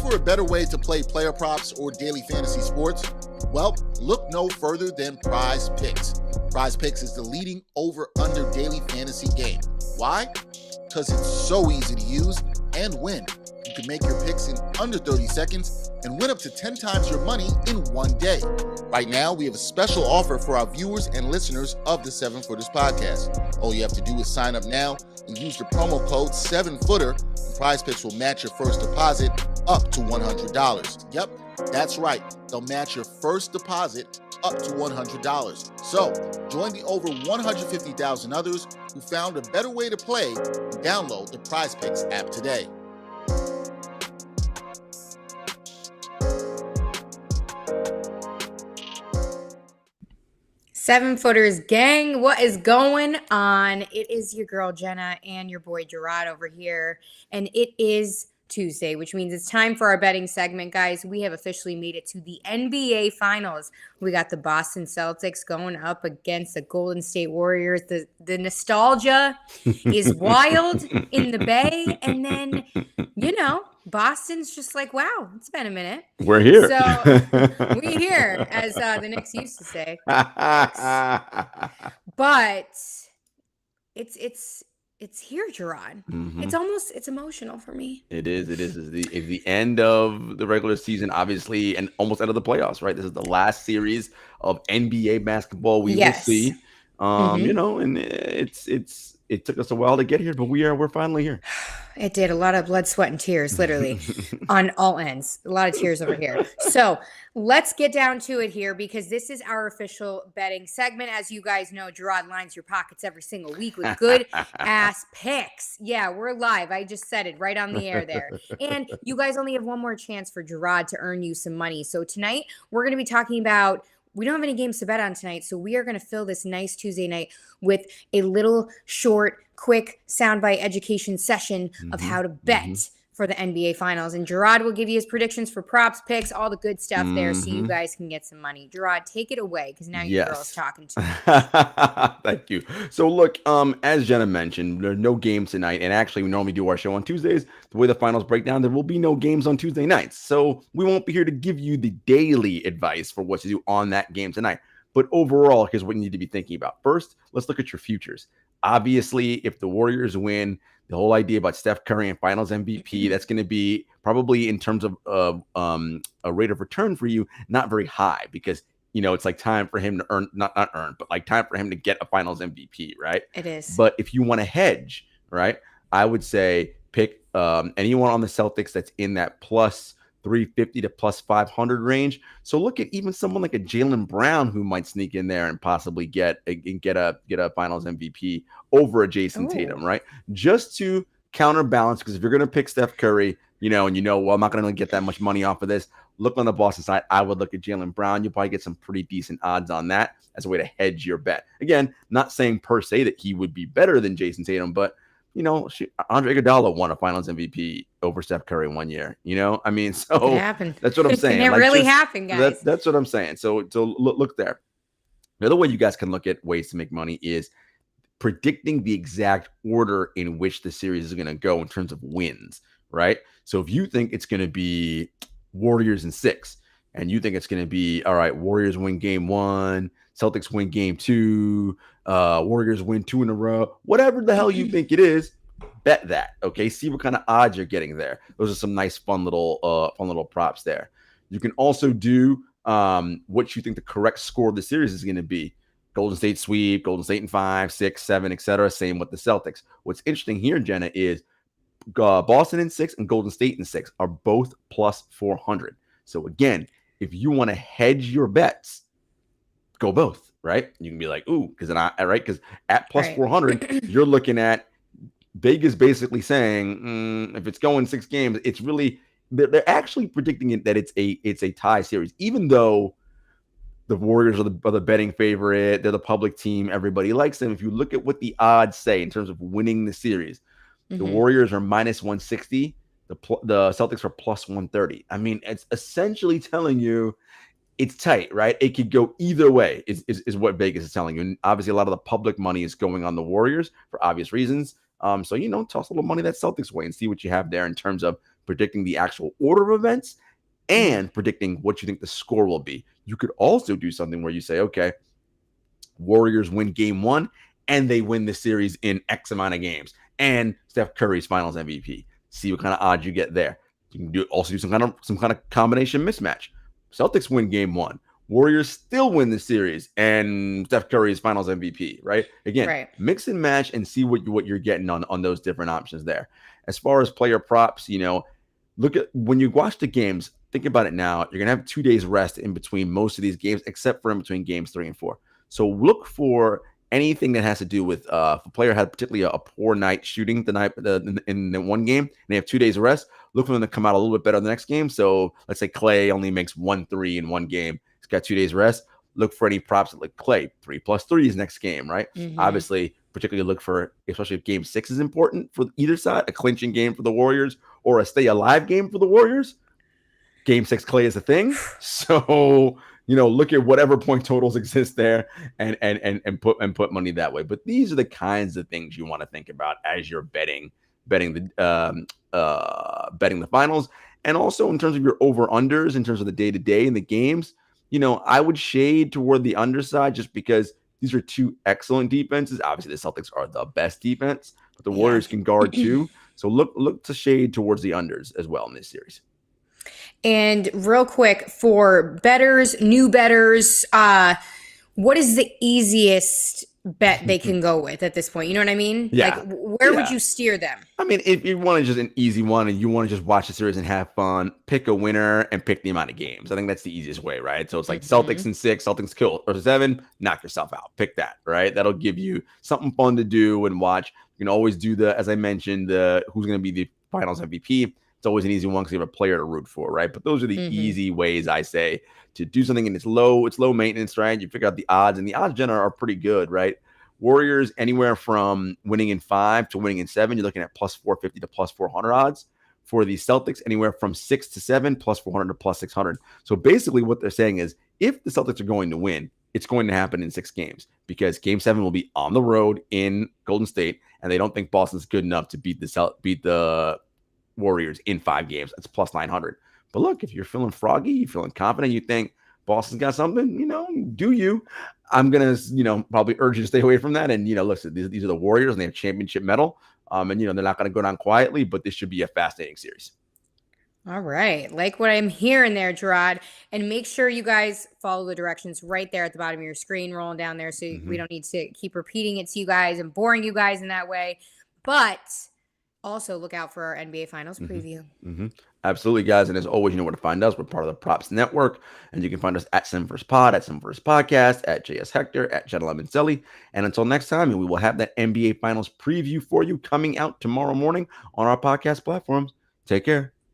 for a better way to play player props or daily fantasy sports? Well, look no further than Prize Picks. Prize Picks is the leading over-under daily fantasy game. Why? Because it's so easy to use and win. You can make your picks in under 30 seconds and win up to 10 times your money in one day. Right now, we have a special offer for our viewers and listeners of the 7-Footers podcast. All you have to do is sign up now and use the promo code 7Footer, and Prize Picks will match your first deposit up to $100. Yep, that's right. They'll match your first deposit up to $100. So, join the over 150,000 others who found a better way to play and download the Prize Picks app today. Seven Footers gang, what is going on? It is your girl Jenna and your boy Jarod over here, and it is Tuesday, which means it's time for our betting segment, guys. We have officially made it to the NBA Finals. We got the Boston Celtics going up against the Golden State Warriors. The nostalgia is wild in the Bay, and then, Boston's just like, wow, it's been a minute. We're here. So we're here, as the Knicks used to say. But it's here, Jarod. Mm-hmm. It's emotional for me. It is. It's the end of the regular season, obviously, and almost end of the playoffs, right? This is the last series of NBA basketball we will see. And it took us a while to get here, but we're finally here. It did. A lot of blood, sweat, and tears, literally, on all ends. A lot of tears over here. So let's get down to it here, because this is our official betting segment. As you guys know, Jarod lines your pockets every single week with good-ass picks. Yeah, we're live. I just said it right on the air there. And you guys only have one more chance for Jarod to earn you some money. So tonight, we're going to be talking about – we don't have any games to bet on tonight, so we are going to fill this nice Tuesday night with a little short, quick soundbite education session of how to bet for the NBA Finals. And Jarod will give you his predictions for props, picks, all the good stuff there, so you guys can get some money. Jarod, take it away, because now your girl's talking to you. Thank you. So look, as Jenna mentioned, there are no games tonight, and actually we normally do our show on Tuesdays. The way the finals break down, there will be no games on Tuesday nights. So we won't be here to give you the daily advice for what to do on that game tonight. But overall, here's what you need to be thinking about. First, let's look at your futures. Obviously, if the Warriors win, the whole idea about Steph Curry and Finals MVP, that's going to be probably, in terms of a rate of return for you, not very high, because it's like time for him to earn, not earn, but like time for him to get a Finals MVP, right? It is. But if you want to hedge, right, I would say pick anyone on the Celtics that's in that plus 350 to plus 500 range. So look at even someone like a Jaylen Brown, who might sneak in there and possibly get a Finals MVP over a Jason Tatum, right? Just to counterbalance, because if you're going to pick Steph Curry, well, I'm not going to get that much money off of this. Look on the Boston side. I would look at Jaylen Brown. You'll probably get some pretty decent odds on that as a way to hedge your bet. Again, not saying per se that he would be better than Jason Tatum, but Andre Iguodala won a Finals MVP over Steph Curry one year. I mean, so it happened. That's what I'm saying. It really happened, guys. That's what I'm saying. So look there. The other way you guys can look at ways to make money is predicting the exact order in which the series is going to go in terms of wins, right? So if you think it's going to be Warriors in 6, and you think it's going to be, all right, Warriors win game 1, Celtics win game 2, Warriors win 2 in a row, whatever the hell you think it is, bet that. Okay, see what kind of odds you're getting there. Those are some nice, fun little props there. You can also do what you think the correct score of the series is going to be. Golden State sweep, Golden State in 5, 6, 7, etc. Same with the Celtics. What's interesting here, Jenna, is Boston in 6 and Golden State in 6 are both plus 400. So again, if you want to hedge your bets, go both, right? You can be like, ooh, because at plus 400, you're looking at Vegas basically saying, if it's going 6 games, it's really, they're actually predicting it that it's a tie series, even though the Warriors are the betting favorite, they're the public team, everybody likes them. If you look at what the odds say in terms of winning the series, the Warriors are minus 160, the Celtics are plus 130. I mean, it's essentially telling you it's tight, right? It could go either way is what Vegas is telling you. And obviously a lot of the public money is going on the Warriors for obvious reasons. So, toss a little money that Celtics way and see what you have there in terms of predicting the actual order of events and predicting what you think the score will be. You could also do something where you say, okay, Warriors win game 1 and they win the series in X amount of games, and Steph Curry's finals MVP. See what kind of odds you get there. You can also do some kind of combination mismatch. Celtics win game 1. Warriors still win the series, and Steph Curry is finals MVP, right? Again, mix and match and see what you're getting on those different options there. As far as player props, look at when you watch the games, think about it now. You're going to have 2 days rest in between most of these games, except for in between games 3 and 4. So look for anything that has to do with if a player had particularly a poor night shooting in the one game and they have 2 days of rest, look for them to come out a little bit better the next game. So let's say Clay only makes 1 3 in one game. He's got 2 days rest. Look for any props that like Clay 3+3 is next game, right? Obviously, particularly look for, especially if game 6 is important for either side, a clinching game for the Warriors or a stay alive game for the Warriors. Game 6 Clay is a thing. So, look at whatever point totals exist there and put money that way. But these are the kinds of things you want to think about as you're betting the finals. And also in terms of your over-unders, in terms of the day-to-day in the games, I would shade toward the underside just because these are 2 excellent defenses. Obviously, the Celtics are the best defense, but the Warriors can guard too. So look to shade towards the unders as well in this series. And real quick, for bettors, new bettors, what is the easiest bet they can go with at this point? You know what I mean? Yeah. Like, where would you steer them? I mean, if you want to just an easy one and you want to just watch the series and have fun, pick a winner and pick the amount of games. I think that's the easiest way, right? So it's like Celtics in 6, Celtics kill, or 7, knock yourself out. Pick that, right? That'll give you something fun to do and watch. You can always do as I mentioned, who's going to be the finals MVP. It's always an easy one because you have a player to root for, right? But those are the easy ways, I say, to do something, and it's low maintenance, right? You figure out the odds, and the odds generally are pretty good, right? Warriors anywhere from winning in 5 to winning in 7. You're looking at plus 450 to plus 400 odds. For the Celtics, anywhere from 6 to 7, plus 400 to plus 600. So basically what they're saying is if the Celtics are going to win, it's going to happen in 6 games because game 7 will be on the road in Golden State, and they don't think Boston's good enough to beat the Warriors in 5 games. That's plus 900. But look, if you're feeling froggy, you're feeling confident, you think Boston's got something, do you? I'm going to, probably urge you to stay away from that. And, listen, these are the Warriors and they have championship medal. And, they're not going to go down quietly, but this should be a fascinating series. All right. Like what I'm hearing there, Jarod. And make sure you guys follow the directions right there at the bottom of your screen, rolling down there. So we don't need to keep repeating it to you guys and boring you guys in that way. But also look out for our NBA Finals preview. Absolutely, guys. And as always, you know where to find us. We're part of the Props Network. And you can find us at SimFirstPod, at SimFirst Podcast, at JS Hector, at Jenna Lemoncelli. And until next time, we will have that NBA Finals preview for you coming out tomorrow morning on our podcast platforms. Take care.